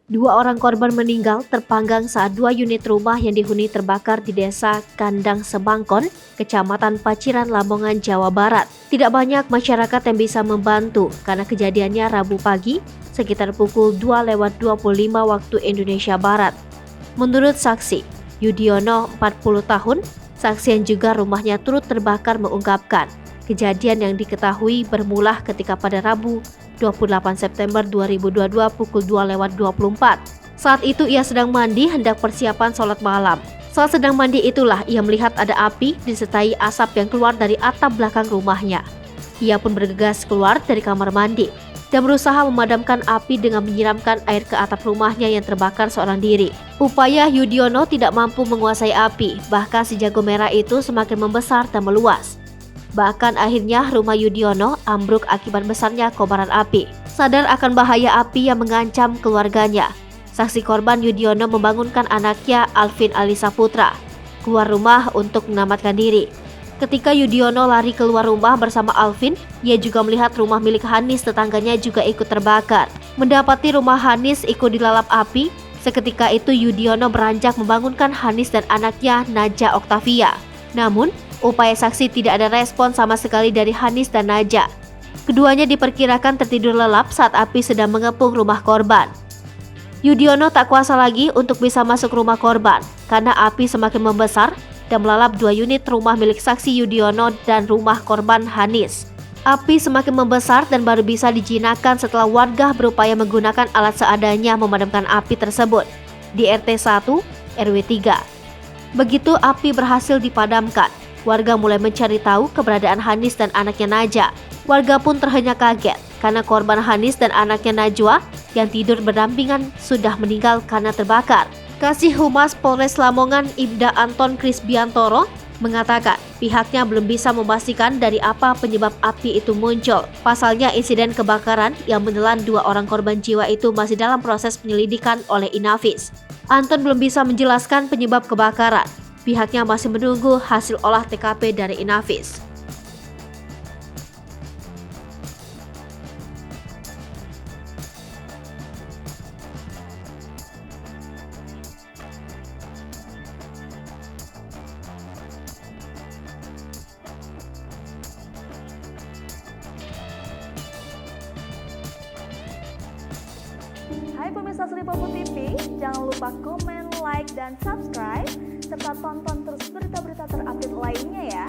Dua orang korban meninggal terpanggang saat dua unit rumah yang dihuni terbakar di desa Kandang Semangkon, Kecamatan Paciran, Lamongan, Jawa Barat. Tidak banyak masyarakat yang bisa membantu karena kejadiannya Rabu pagi sekitar pukul 2:25 waktu Indonesia Barat. Menurut saksi, Yudiono 40 tahun, saksi yang juga rumahnya turut terbakar mengungkapkan, kejadian yang diketahui bermula ketika pada Rabu 28 September 2022 pukul 2:24. Saat itu ia sedang mandi hendak persiapan sholat malam. Saat sedang mandi itulah ia melihat ada api disertai asap yang keluar dari atap belakang rumahnya. Ia pun bergegas keluar dari kamar mandi dan berusaha memadamkan api dengan menyiramkan air ke atap rumahnya yang terbakar seorang diri. Upaya Yudiono tidak mampu menguasai api, bahkan si jago merah itu semakin membesar dan meluas. Bahkan akhirnya rumah Yudiono ambruk akibat besarnya kobaran api. Sadar akan bahaya api yang mengancam keluarganya, saksi korban Yudiono membangunkan anaknya Alvin Alisa Putra keluar rumah untuk menyelamatkan diri. Ketika Yudiono lari keluar rumah bersama Alvin, ia juga melihat rumah milik Hanis tetangganya juga ikut terbakar. Mendapati rumah Hanis ikut dilalap api, seketika itu Yudiono beranjak membangunkan Hanis dan anaknya Naja Oktavia. Namun, upaya saksi tidak ada respon sama sekali dari Hanis dan Naja. Keduanya diperkirakan tertidur lelap saat api sedang mengepung rumah korban. Yudiono tak kuasa lagi untuk bisa masuk rumah korban karena api semakin membesar dan melalap dua unit rumah milik saksi Yudiono dan rumah korban Hanis. Api semakin membesar dan baru bisa dijinakkan setelah warga berupaya menggunakan alat seadanya memadamkan api tersebut di RT 1 RW 3. Begitu api berhasil dipadamkan, warga mulai mencari tahu keberadaan Hanis dan anaknya Naja. Warga pun terhenyak kaget karena korban Hanis dan anaknya Najwa yang tidur berdampingan sudah meninggal karena terbakar. Kasih Humas Polres Lamongan Ibda Anton Krisbiantoro mengatakan pihaknya belum bisa memastikan dari apa penyebab api itu muncul. Pasalnya insiden kebakaran yang menelan dua orang korban jiwa itu masih dalam proses penyelidikan oleh Inavis. Anton belum bisa menjelaskan penyebab kebakaran. Pihaknya masih menunggu hasil olah TKP dari Inavis. Hai pemirsa Sri Popo TV, jangan lupa komen, like, dan subscribe, serta tonton terus berita-berita terupdate lainnya ya.